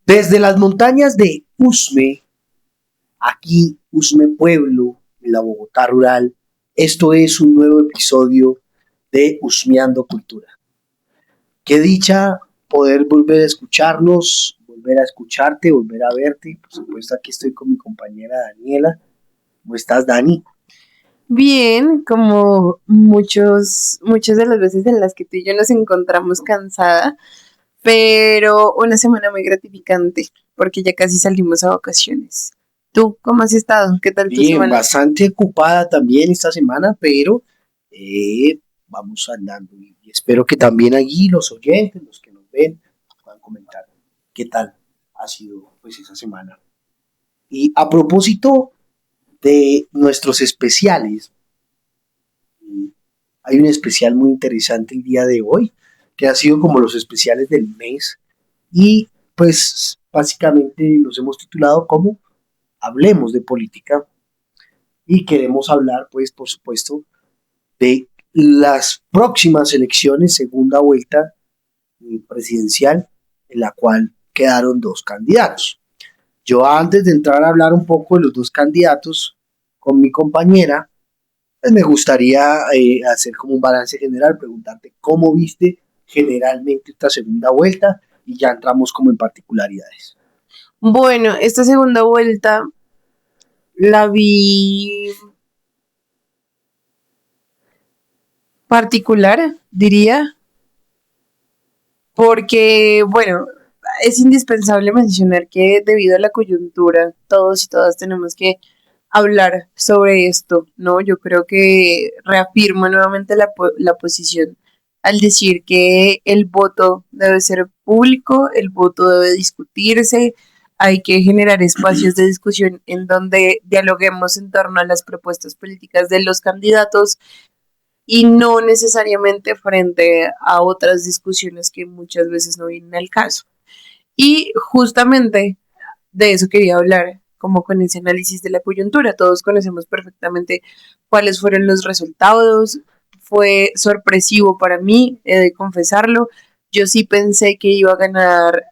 Desde las montañas de Usme, aquí Usme Pueblo, en la Bogotá rural, esto es un nuevo episodio de Usmeando Cultura. Qué dicha poder volver a escucharnos, volver a escucharte, volver a verte. Por supuesto, aquí estoy con mi compañera Daniela. ¿Cómo estás, Dani? Bien, como muchas de las veces en las que tú y yo nos encontramos cansada, pero una semana muy gratificante porque ya casi salimos a vacaciones. ¿Tú cómo has estado? ¿Qué tal tu Bien, semana? bastante ocupada también esta semana, pero eh, vamos andando. Y espero que también allí los oyentes, los que nos ven, puedan comentar qué tal ha sido pues esa semana. Y a propósito de nuestros especiales, hay un especial muy interesante el día de hoy, que ha sido como los especiales del mes. Y pues básicamente los hemos titulado como Hablemos de Política. Y queremos hablar, pues, por supuesto, de las próximas elecciones, segunda vuelta presidencial, en la cual quedaron dos candidatos. Yo antes de entrar a hablar un poco de los dos candidatos con mi compañera, pues me gustaría hacer como un balance general, preguntarte cómo viste generalmente esta segunda vuelta y ya entramos como en particularidades. Bueno, esta segunda vuelta la vi particular, diría, porque, bueno, es indispensable mencionar que debido a la coyuntura, todos y todas tenemos que hablar sobre esto, ¿no? Yo creo que reafirmo nuevamente la posición al decir que el voto debe ser público, el voto debe discutirse, hay que generar espacios de discusión en donde dialoguemos en torno a las propuestas políticas de los candidatos y no necesariamente frente a otras discusiones que muchas veces no vienen al caso. Y justamente de eso quería hablar, como con ese análisis de la coyuntura. Todos conocemos perfectamente cuáles fueron los resultados. Fue sorpresivo para mí, he de confesarlo. Yo sí pensé que iba a ganar,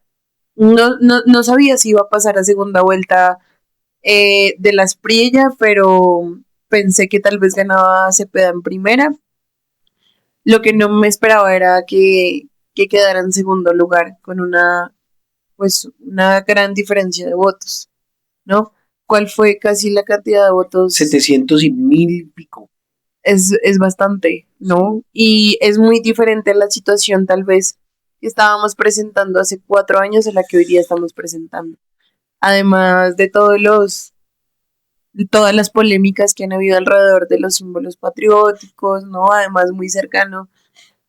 no sabía si iba a pasar a segunda vuelta de las Priella, pero pensé que tal vez ganaba Cepeda en primera. Lo que no me esperaba era que quedara en segundo lugar con una gran diferencia de votos, ¿no? ¿Cuál fue casi la cantidad de votos? 700 y mil y pico. Es bastante, Sí. ¿no? Y es muy diferente la situación tal vez que estábamos presentando hace 4 años a la que hoy día estamos presentando. Además de todas las polémicas que han habido alrededor de los símbolos patrióticos, ¿no? Además muy cercano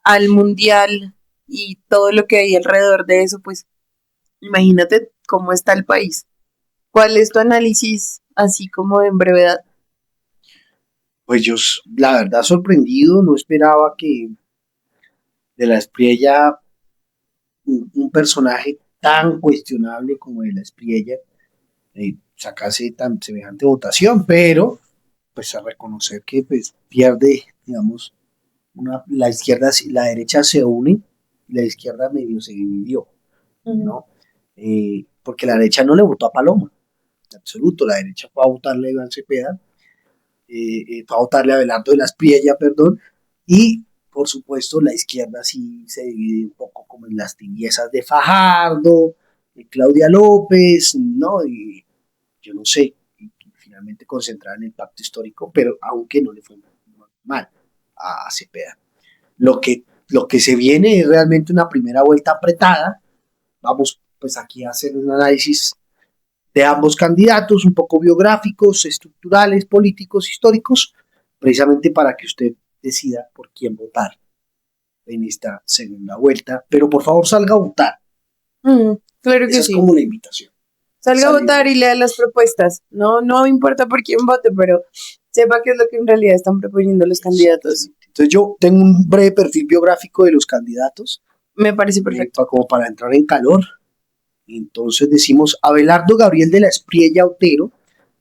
al mundial y todo lo que hay alrededor de eso, pues imagínate cómo está el país. ¿Cuál es tu análisis, así como en brevedad? Pues yo, la verdad, sorprendido, no esperaba que de la Espriella, un personaje tan cuestionable como de la Espriella, sacase tan semejante votación, pero pues a reconocer que pues pierde, digamos, la izquierda, la derecha se une y la izquierda medio se dividió, Ujú. ¿no? Porque la derecha no le votó a Paloma, en absoluto, la derecha fue a votarle a Iván Cepeda, fue a votarle a Abelardo de las Priella, perdón, y por supuesto la izquierda sí se divide un poco como en las tibiezas de Fajardo, de Claudia López, ¿no? Y yo no sé, y finalmente concentrar en el pacto histórico, pero aunque no le fue mal a Cepeda. Lo que se viene es realmente una primera vuelta apretada. Vamos pues aquí a hacer un análisis de ambos candidatos, un poco biográficos, estructurales, políticos, históricos, precisamente para que usted decida por quién votar en esta segunda vuelta. Pero por favor salga a votar. Claro que Esa es sí. como la invitación. Salga a Salir a votar y votar. lea las propuestas. No, no importa por quién vote, pero sepa qué es lo que en realidad están proponiendo los candidatos. Entonces yo tengo un breve perfil biográfico de los candidatos, Me parece perfecto. como para entrar en calor. Entonces decimos Abelardo Gabriel de la Espriella Otero,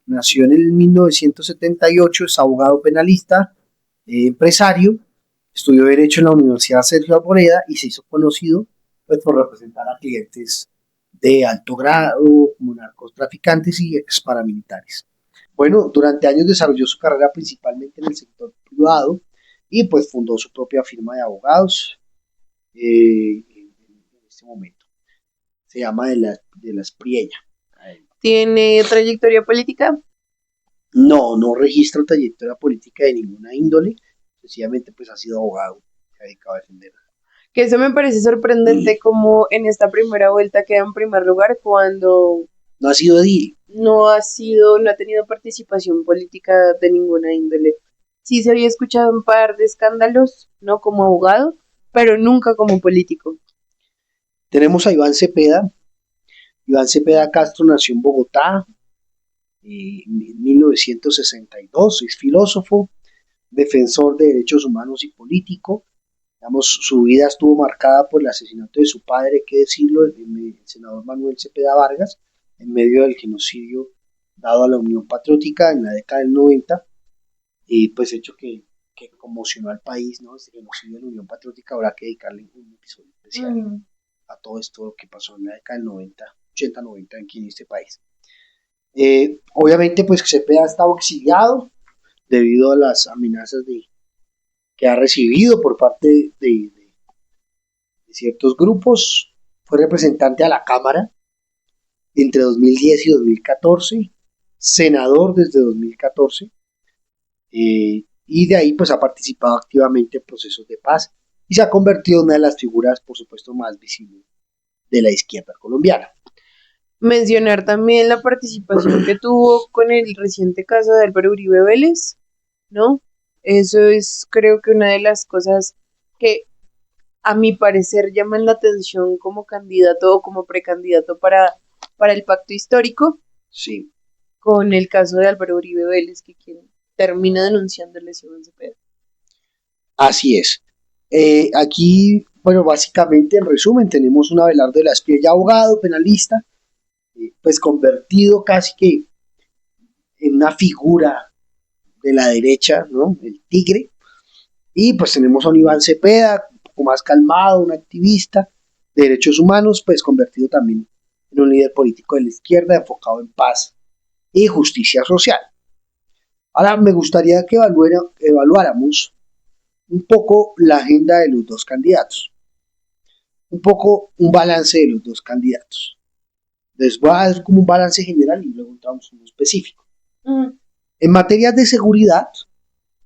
nació en el 1978, es abogado penalista, empresario, estudió Derecho en la Universidad Sergio Arboleda y se hizo conocido pues, por representar a clientes de alto grado, como narcotraficantes y ex paramilitares. Bueno, durante años desarrolló su carrera principalmente en el sector privado y pues fundó su propia firma de abogados en este momento. Se llama de las Priella. ¿Tiene trayectoria política? No, no registra trayectoria política de ninguna índole, sencillamente pues ha sido abogado, se ha dedicado a defender. Que eso me parece sorprendente como en esta primera vuelta queda en primer lugar cuando No ha sido edil. no ha tenido participación política de ninguna índole. Sí se había escuchado un par de escándalos, ¿no? Como abogado, pero nunca como político. Tenemos a Iván Cepeda. Iván Cepeda Castro nació en Bogotá en 1962, es filósofo, defensor de derechos humanos y político. Digamos, su vida estuvo marcada por el asesinato de su padre, hay que decirlo, el senador Manuel Cepeda Vargas, en medio del genocidio dado a la Unión Patriótica en la década del 90, y pues hecho que conmocionó al país, ¿no? Este genocidio de la Unión Patriótica habrá que dedicarle un episodio especial a todo esto que pasó en la década del 90, 80, 90 aquí en este país. Obviamente, pues Cepeda ha estado exiliado debido a las amenazas que ha recibido por parte de ciertos grupos. Fue representante a la Cámara entre 2010 y 2014, senador desde 2014, y de ahí pues ha participado activamente en procesos de paz y se ha convertido en una de las figuras, por supuesto, más visibles de la izquierda colombiana. Mencionar también la participación que tuvo con el reciente caso de Álvaro Uribe Vélez, ¿no? Eso es, creo que una de las cosas que a mi parecer llaman la atención como candidato o como precandidato para el pacto histórico, Sí, con el caso de Álvaro Uribe Vélez, que quien termina denunciando lesiones de Cepeda. así es. Aquí, bueno, básicamente en resumen, tenemos un Abelardo de la Espriella, abogado, penalista, pues convertido casi que en una figura de la derecha, ¿no? El tigre. Y pues tenemos a un Iván Cepeda, un poco más calmado, un activista de derechos humanos, pues convertido también en un líder político de la izquierda enfocado en paz y justicia social. Ahora me gustaría que evaluáramos un poco la agenda de los dos candidatos, un poco un balance de los dos candidatos. Les voy a dar como un balance general y luego entramos en uno específico. En materia de seguridad,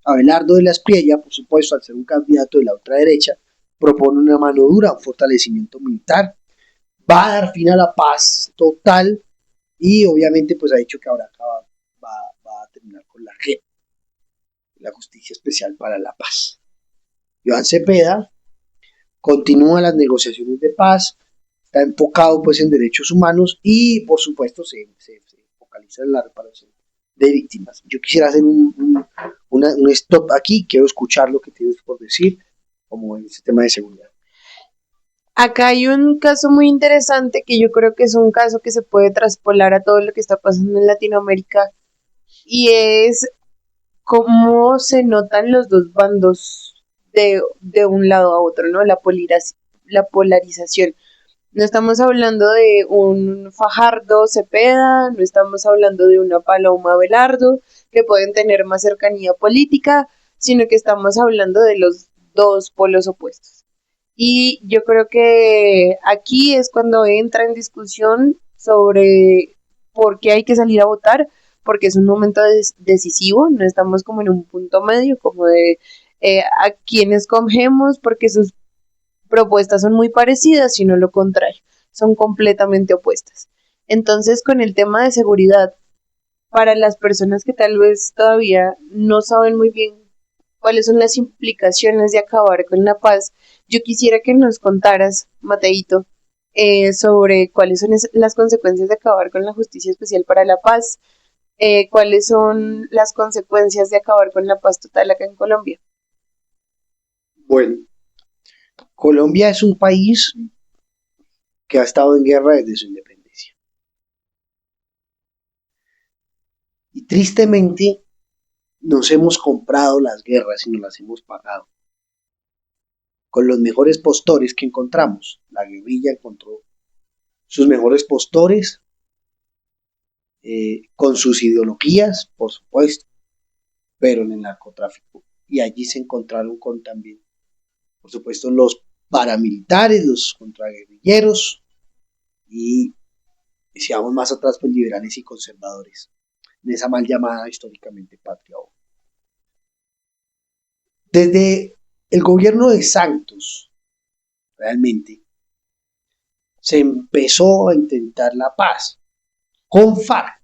Abelardo de la Espriella, por supuesto, al ser un candidato de la ultraderecha, propone una mano dura, un fortalecimiento militar, va a dar fin a la paz total y obviamente pues ha dicho que ahora va a terminar con la JEP, la Justicia Especial para la Paz. Iván Cepeda continúa las negociaciones de paz, está enfocado pues en derechos humanos y por supuesto se focaliza en la reparación de víctimas. Yo quisiera hacer un stop aquí, quiero escuchar lo que tienes por decir como en este tema de seguridad. Acá hay un caso muy interesante que yo creo que es un caso que se puede traspolar a todo lo que está pasando en Latinoamérica y es cómo se notan los dos bandos de un lado a otro, ¿no? La polarización. No estamos hablando de un Fajardo Cepeda, no estamos hablando de una Paloma Abelardo, que pueden tener más cercanía política, sino que estamos hablando de los dos polos opuestos. Y yo creo que aquí es cuando entra en discusión sobre por qué hay que salir a votar, porque es un momento decisivo, no estamos como en un punto medio, como de a quién escogemos, porque sus propuestas son muy parecidas, sino lo contrario, son completamente opuestas. Entonces, con el tema de seguridad, para las personas que tal vez todavía no saben muy bien cuáles son las implicaciones de acabar con la paz, yo quisiera que nos contaras, Mateito, sobre cuáles son las consecuencias de acabar con la Justicia Especial para la Paz, cuáles son las consecuencias de acabar con la paz total acá en Colombia. Bueno, Colombia es un país que ha estado en guerra desde su independencia. Y tristemente nos hemos comprado las guerras y nos las hemos pagado con los mejores postores que encontramos. La guerrilla encontró sus mejores postores, con sus ideologías, por supuesto, pero en el narcotráfico. Y allí se encontraron con también, por supuesto, los paramilitares, los contraguerrilleros y, si vamos más atrás, pues liberales y conservadores, en esa mal llamada históricamente patria. Desde el gobierno de Santos, realmente, se empezó a intentar la paz con FARC.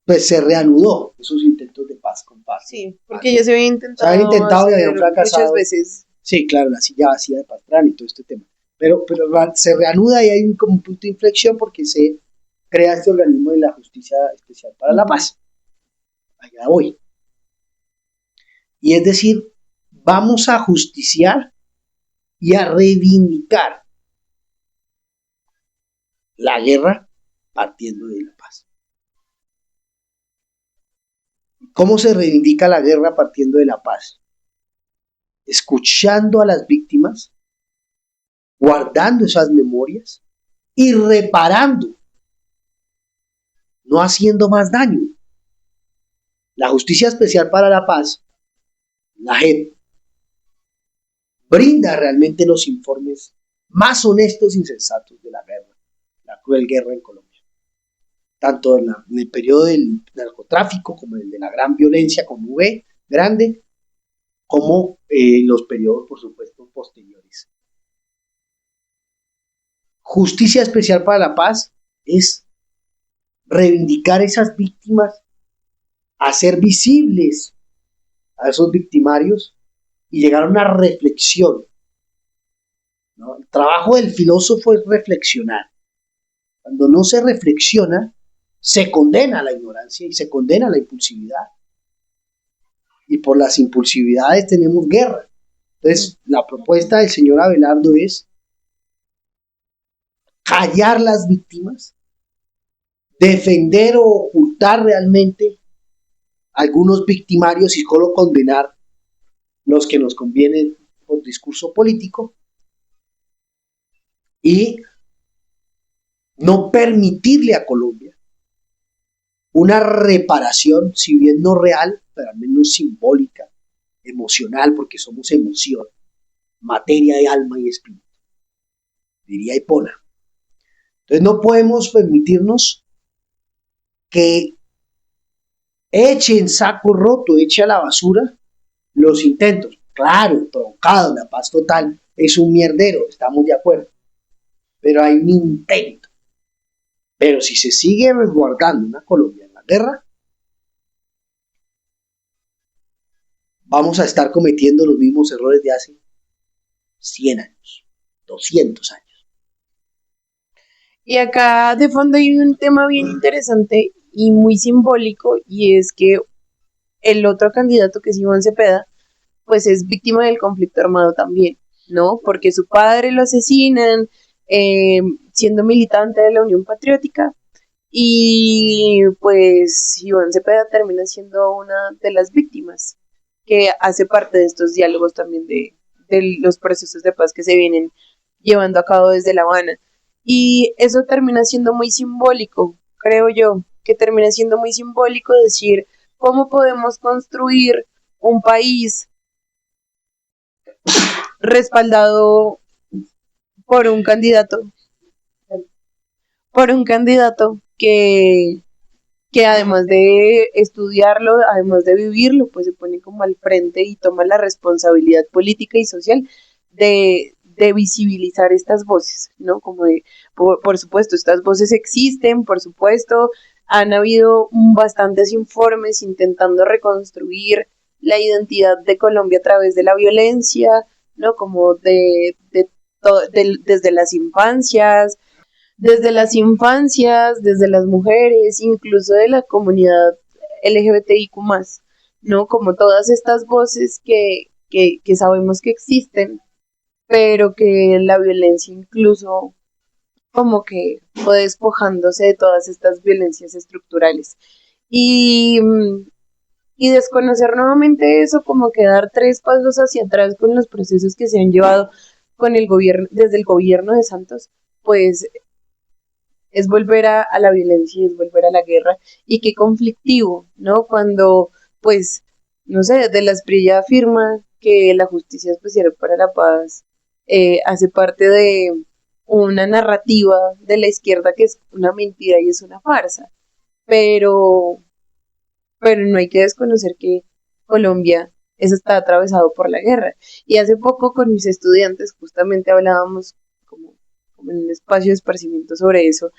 Pues se reanudó esos intentos de paz con FARC. Sí, porque ya se había Se habían intentado y habían fracasado muchas veces. Sí, claro, la silla vacía de Pastrana y todo este tema. Pero se reanuda y hay como un punto de inflexión porque se crea este organismo de la Justicia Especial para la Paz. Allá voy. Y es decir, vamos a justiciar y a reivindicar la guerra partiendo de la paz. ¿Cómo se reivindica la guerra partiendo de la paz? Escuchando a las víctimas, guardando esas memorias y reparando, no haciendo más daño. La Justicia Especial para la Paz, la JEP, brinda realmente los informes más honestos y sensatos de la guerra, la cruel guerra en Colombia. Tanto en el periodo del narcotráfico como en el de la gran violencia con V grande, como los periodos, por supuesto, posteriores. Justicia Especial para la Paz es reivindicar esas víctimas, hacer visibles a esos victimarios y llegar a una reflexión, ¿no? El trabajo del filósofo es reflexionar. Cuando no se reflexiona, se condena la ignorancia y se condena la impulsividad. Y por las impulsividades tenemos guerra. Entonces, la propuesta del señor Abelardo es callar las víctimas, defender o ocultar realmente algunos victimarios y solo condenar los que nos convienen por discurso político y no permitirle a Colombia una reparación, si bien no real, pero al menos simbólica, emocional, porque somos emoción, materia de alma y espíritu, diría Hipona. Entonces no podemos permitirnos que eche en saco roto, eche a la basura los intentos. Claro, truncado, la paz total es un mierdero, estamos de acuerdo, pero hay un intento. Pero si se sigue resguardando una Colombia en la guerra, vamos a estar cometiendo los mismos errores de hace 100 años, 200 años. Y acá de fondo hay un tema bien interesante y muy simbólico, y es que el otro candidato, que es Iván Cepeda, pues es víctima del conflicto armado también, ¿no? Porque su padre lo asesinan siendo militante de la Unión Patriótica, y pues Iván Cepeda termina siendo una de las víctimas que hace parte de estos diálogos también de los procesos de paz que se vienen llevando a cabo desde La Habana. Y eso termina siendo muy simbólico, creo yo, que termina siendo muy simbólico decir cómo podemos construir un país respaldado por un candidato, que además de estudiarlo, además de vivirlo, pues se pone como al frente y toma la responsabilidad política y social de visibilizar estas voces, ¿no? Como de, por supuesto, estas voces existen, por supuesto, han habido bastantes informes intentando reconstruir la identidad de Colombia a través de la violencia, ¿no? Como desde las infancias, desde las mujeres, incluso de la comunidad LGBTIQ+, ¿no? Como todas estas voces que sabemos que existen, pero que la violencia incluso como que fue despojándose de todas estas violencias estructurales. Y, y desconocer nuevamente eso, como que dar 3 pasos hacia atrás con los procesos que se han llevado con el gobierno, desde el gobierno de Santos, pues es volver a la violencia y es volver a la guerra. Y qué conflictivo, ¿no? Cuando, pues, no sé, de la Espriella afirma que la justicia especial para la paz hace parte de una narrativa de la izquierda que es una mentira y es una farsa. Pero, pero no hay que desconocer que Colombia está atravesado por la guerra. Y hace poco con mis estudiantes justamente hablábamos como en un espacio de esparcimiento sobre eso,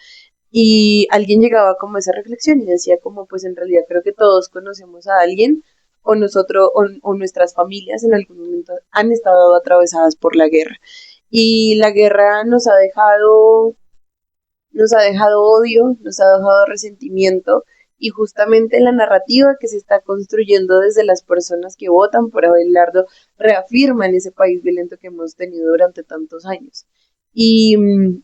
y alguien llegaba como a esa reflexión y decía como pues en realidad creo que todos conocemos a alguien o nosotros o nuestras familias en algún momento han estado atravesadas por la guerra. Y la guerra nos ha dejado odio, nos ha dejado resentimiento, y justamente la narrativa que se está construyendo desde las personas que votan por Abelardo reafirma en ese país violento que hemos tenido durante tantos años. Y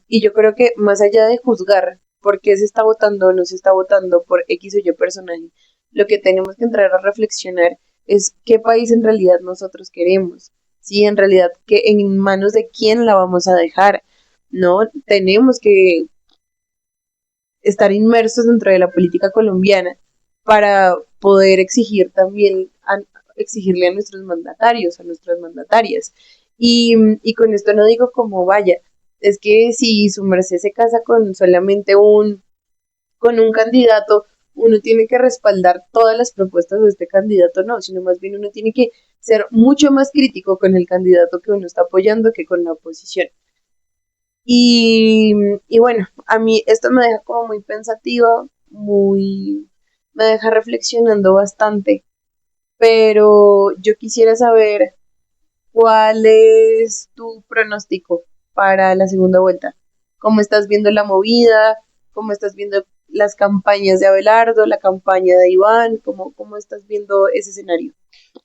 yo creo que más allá de juzgar por qué se está votando o no se está votando por X o Y personaje, lo que tenemos que entrar a reflexionar es qué país en realidad nosotros queremos, si en realidad que en manos de quién la vamos a dejar. No tenemos que estar inmersos dentro de la política colombiana para poder exigir también, exigirle a nuestros mandatarios, a nuestras mandatarias. Y con esto no digo como vaya, es que si su merced se casa con solamente con un candidato, uno tiene que respaldar todas las propuestas de este candidato, no, sino más bien uno tiene que ser mucho más crítico con el candidato que uno está apoyando que con la oposición. Y bueno, a mí esto me deja como muy pensativa, me deja reflexionando bastante, pero yo quisiera saber cuál es tu pronóstico para la segunda vuelta. ¿Cómo estás viendo la movida? ¿Cómo estás viendo las campañas de Abelardo, la campaña de Iván? ¿Cómo estás viendo ese escenario?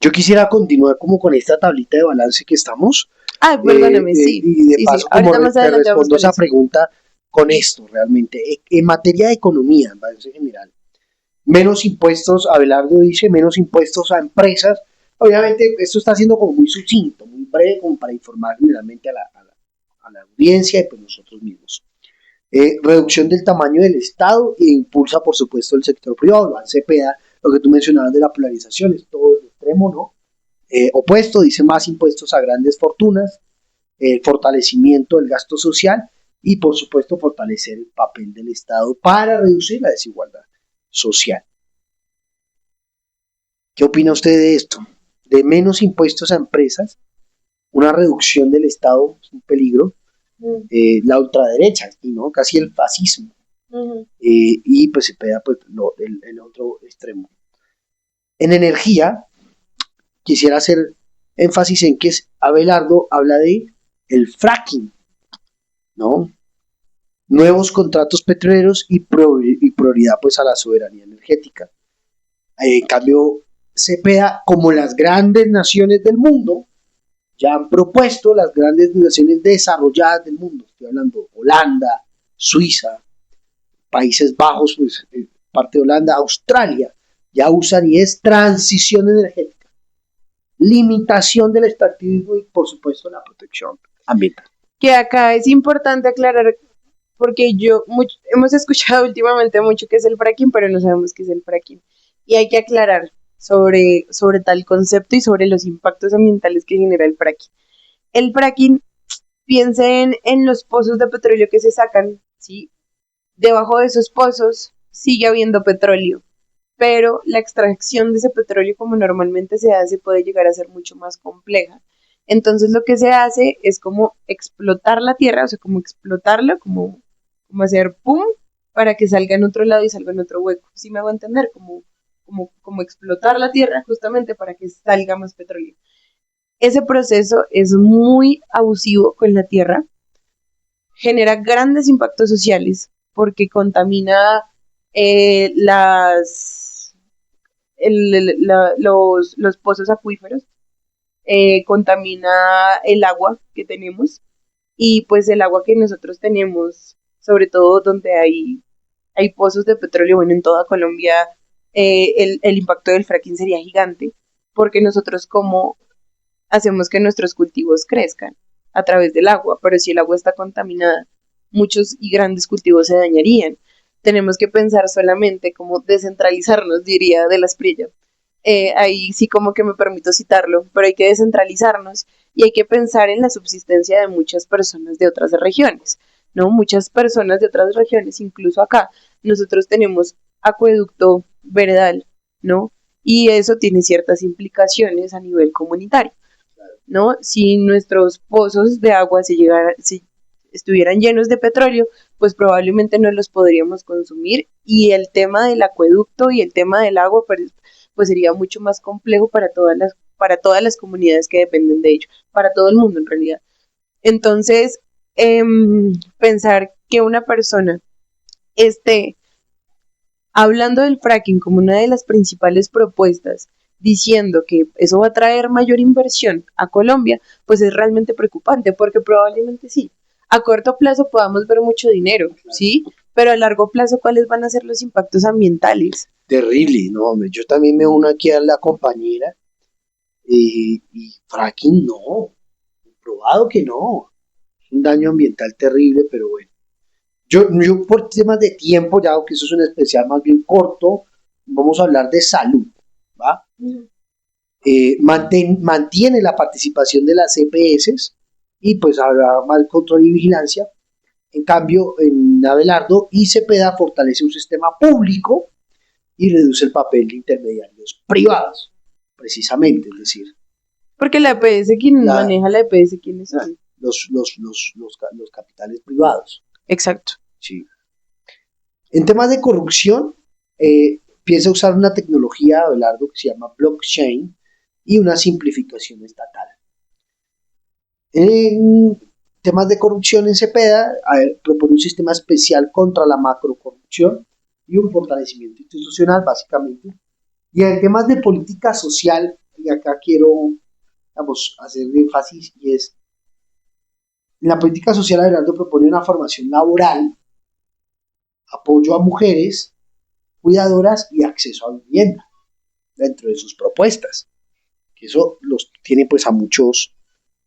Yo quisiera continuar como con esta tablita de balance que estamos, Ah, perdóname, sí, y de sí, paso como ahorita más te adelante vamos respondo con esa eso. pregunta con esto realmente. En materia de economía, en balance general, menos impuestos, Abelardo dice, menos impuestos a empresas. Obviamente esto está siendo como muy sucinto, muy breve, como para informar generalmente a la audiencia y pues nosotros mismos. Reducción del tamaño del Estado e impulsa, por supuesto, el sector privado. Iván Cepeda, lo que tú mencionabas de la polarización, es todo el extremo, ¿no? Opuesto, dice más impuestos a grandes fortunas, fortalecimiento del gasto social y, por supuesto, fortalecer el papel del Estado para reducir la desigualdad social. ¿Qué opina usted de esto? De menos impuestos a empresas, una reducción del Estado es un peligro, Mm, la ultraderecha, ¿no? Casi el fascismo, ujú. y pues se pega pues, el otro extremo. En energía, quisiera hacer énfasis en que Abelardo habla de el fracking, ¿no? Nuevos contratos petroleros y prioridad pues a la soberanía energética. En cambio, Cepeda, como las grandes naciones del mundo, ya han propuesto las grandes naciones desarrolladas del mundo, estoy hablando Holanda, Suiza, Países Bajos, pues parte de Holanda, Australia, ya usan y es transición energética, limitación del extractivismo y por supuesto la protección ambiental. Que acá es importante aclarar, porque hemos escuchado últimamente mucho qué es el fracking, pero no sabemos qué es el fracking. Y hay que aclarar sobre tal concepto y sobre los impactos ambientales que genera el fracking. El fracking, piensen en los pozos de petróleo que se sacan, ¿sí? Debajo de esos pozos sigue habiendo petróleo, pero la extracción de ese petróleo como normalmente se hace puede llegar a ser mucho más compleja. Entonces lo que se hace es como explotar la tierra, o sea, como explotarlo, como hacer pum, para que salga en otro lado y salga en otro hueco. ¿Sí me hago entender? Como explotar la tierra justamente para que salga más petróleo. Ese proceso es muy abusivo con la tierra, genera grandes impactos sociales porque contamina las los pozos acuíferos, contamina el agua que tenemos, y pues el agua que nosotros tenemos, sobre todo donde hay pozos de petróleo, bueno, en toda Colombia, el impacto del fracking sería gigante, porque nosotros como hacemos que nuestros cultivos crezcan. a través del agua, pero si el agua está contaminada, muchos y grandes cultivos se dañarían. Tenemos que pensar solamente como descentralizarnos, diría de las Prilla. Ahí sí como que me permito citarlo, pero hay que descentralizarnos y hay que pensar en la subsistencia de muchas personas de otras regiones, ¿no? Muchas personas de otras regiones, incluso acá, nosotros tenemos acueducto veredal, ¿no? Y eso tiene ciertas implicaciones a nivel comunitario, ¿no? Si nuestros pozos de agua si estuvieran llenos de petróleo, pues probablemente no los podríamos consumir y el tema del acueducto y el tema del agua, pues sería mucho más complejo para todas las comunidades que dependen de ello, para todo el mundo en realidad. Entonces, pensar que una persona esté hablando del fracking como una de las principales propuestas, diciendo que eso va a traer mayor inversión a Colombia, pues es realmente preocupante, porque probablemente sí. A corto plazo podamos ver mucho dinero, ¿sí? Pero a largo plazo, ¿cuáles van a ser los impactos ambientales? Terrible, no, hombre, yo también me uno aquí a la compañera y fracking no, probado que no, es un daño ambiental terrible, pero bueno. Yo por temas de tiempo, ya que eso es un especial más bien corto, vamos a hablar de salud, ¿va? Mantiene la participación de las EPS y pues habrá más control y vigilancia. En cambio, en Abelardo y Cepeda fortalece un sistema público y reduce el papel de intermediarios privados, precisamente, es decir, porque la EPS, quien maneja la EPS, ¿quiénes son? Los capitales privados. Exacto. Sí. En temas de corrupción, piensa usar una tecnología, Abelardo, que se llama blockchain y una simplificación estatal. En temas de corrupción en Cepeda, propone un sistema especial contra la macrocorrupción y un fortalecimiento institucional, básicamente. Y en temas de política social, y acá quiero hacer énfasis, y es, en la política social, Abelardo propone una formación laboral, apoyo a mujeres, cuidadoras y acceso a vivienda dentro de sus propuestas. Que eso los tiene pues a muchos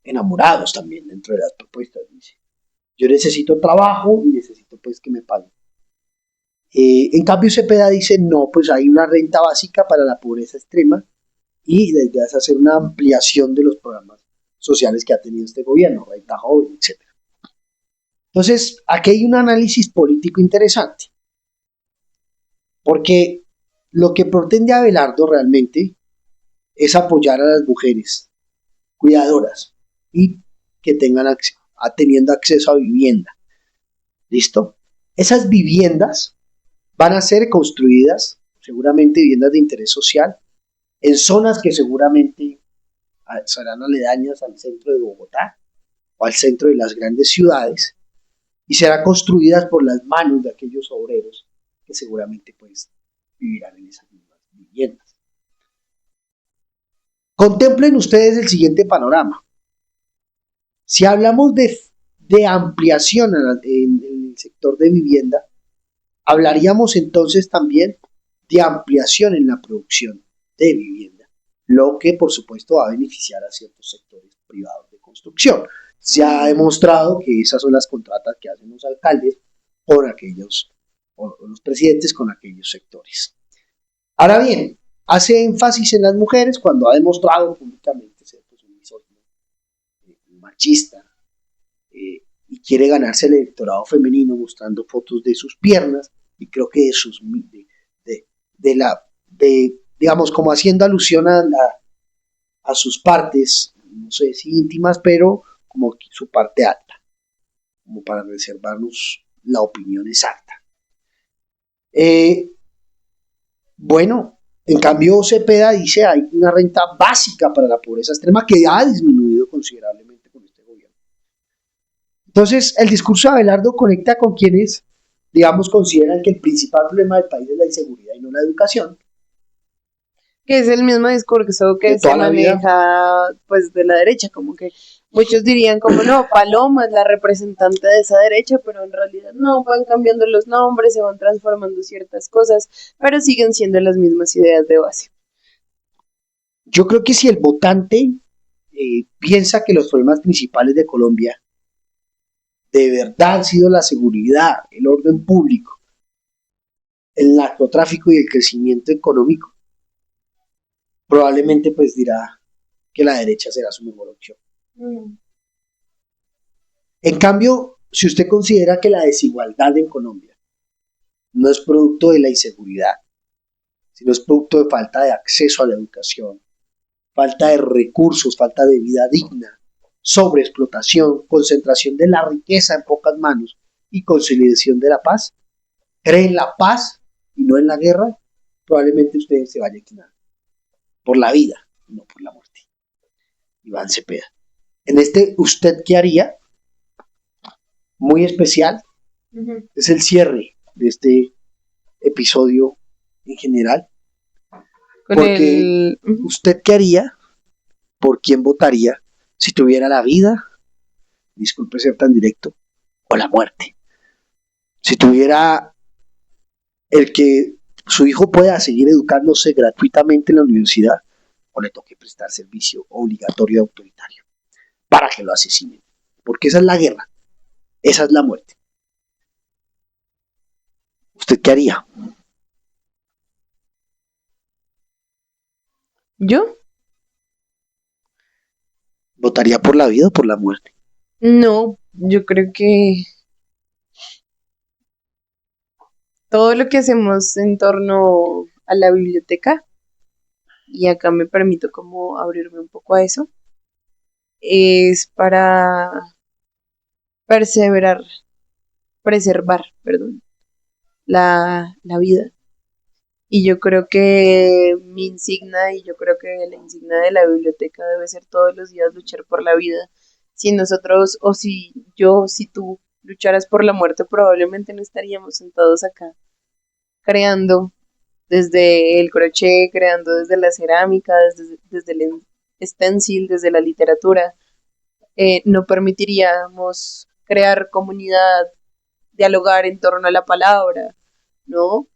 enamorados también dentro de las propuestas. Dice, yo necesito trabajo y necesito pues que me paguen. En cambio Cepeda dice, no, pues hay una renta básica para la pobreza extrema y la idea es hacer una ampliación de los programas sociales que ha tenido este gobierno, renta joven, etc. Entonces, aquí hay un análisis político interesante, porque lo que pretende Abelardo realmente es apoyar a las mujeres cuidadoras y que tengan teniendo acceso a vivienda. ¿Listo? Esas viviendas van a ser construidas, seguramente viviendas de interés social, en zonas que seguramente serán aledañas al centro de Bogotá o al centro de las grandes ciudades y serán construidas por las manos de aquellos obreros que seguramente pues vivirán en esas mismas viviendas. Contemplen ustedes el siguiente panorama. Si hablamos de ampliación en el sector de vivienda, hablaríamos entonces también de ampliación en la producción de vivienda, lo que por supuesto va a beneficiar a ciertos sectores privados de construcción. Se ha demostrado que esas son las contratas que hacen los alcaldes con aquellos, o los presidentes con aquellos sectores. Ahora bien, hace énfasis en las mujeres cuando ha demostrado públicamente ser pues, un misógino, machista, y quiere ganarse el electorado femenino mostrando fotos de sus piernas y creo que digamos como haciendo alusión a sus partes, no sé si íntimas, pero como su parte alta, como para reservarnos la opinión exacta. Bueno, en cambio Cepeda dice hay una renta básica para la pobreza extrema que ha disminuido considerablemente con este gobierno. Entonces, el discurso de Abelardo conecta con quienes, digamos, consideran que el principal problema del país es la inseguridad y no la educación. Que es el mismo discurso que se maneja pues de la derecha, como que muchos dirían como no, Paloma es la representante de esa derecha, pero en realidad no, van cambiando los nombres, se van transformando ciertas cosas, pero siguen siendo las mismas ideas de base. Yo creo que si el votante piensa que los problemas principales de Colombia de verdad han sido la seguridad, el orden público, el narcotráfico y el crecimiento económico, probablemente pues dirá que la derecha será su mejor opción. En cambio, si usted considera que la desigualdad en Colombia no es producto de la inseguridad, sino es producto de falta de acceso a la educación, falta de recursos, falta de vida digna, sobreexplotación, concentración de la riqueza en pocas manos y consolidación de la paz, cree en la paz y no en la guerra, probablemente usted se vaya a inclinar por la vida, no por la muerte. Iván Cepeda. En este, ¿usted qué haría? Muy especial. Es el cierre de este episodio en general. Porque ¿usted qué haría? ¿Por quién votaría si tuviera la vida? Disculpe ser tan directo. O la muerte. Si tuviera el que su hijo pueda seguir educándose gratuitamente en la universidad, o le toque prestar servicio obligatorio autoritario para que lo asesinen. Porque esa es la guerra. Esa es la muerte. ¿Usted qué haría? ¿Yo? ¿Votaría por la vida o por la muerte? No, yo creo que todo lo que hacemos en torno a la biblioteca, y acá me permito como abrirme un poco a eso, es para preservar, perdón, la vida. Y yo creo que mi insignia y yo creo que la insignia de la biblioteca debe ser todos los días luchar por la vida. Si nosotros, o si yo, si tú lucharas por la muerte, probablemente no estaríamos sentados acá creando desde el crochet, creando desde la cerámica, desde el stencil, desde la literatura. No permitiríamos crear comunidad, dialogar en torno a la palabra, ¿no?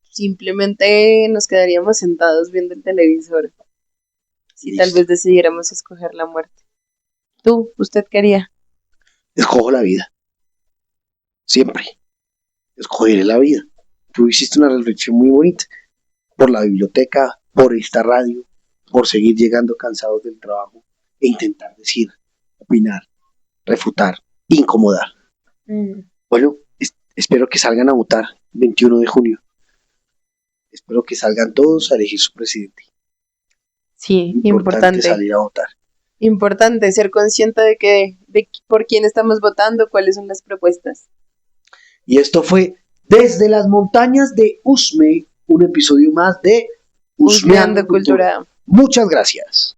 Simplemente nos quedaríamos sentados viendo el televisor si tal vez decidiéramos escoger la muerte. ¿Usted qué haría? Escojo la vida. Siempre. Escogeré la vida. Tú hiciste una reflexión muy bonita. Por la biblioteca, por esta radio, por seguir llegando cansados del trabajo e intentar decir, opinar, refutar, incomodar. Bueno, espero que salgan a votar 21 de junio. Espero que salgan todos a elegir su presidente. Sí, importante salir a votar. Importante ser consciente de por quién estamos votando, cuáles son las propuestas. Y esto fue Desde las montañas de Usme, un episodio más de Husmeando Cultura. Muchas gracias.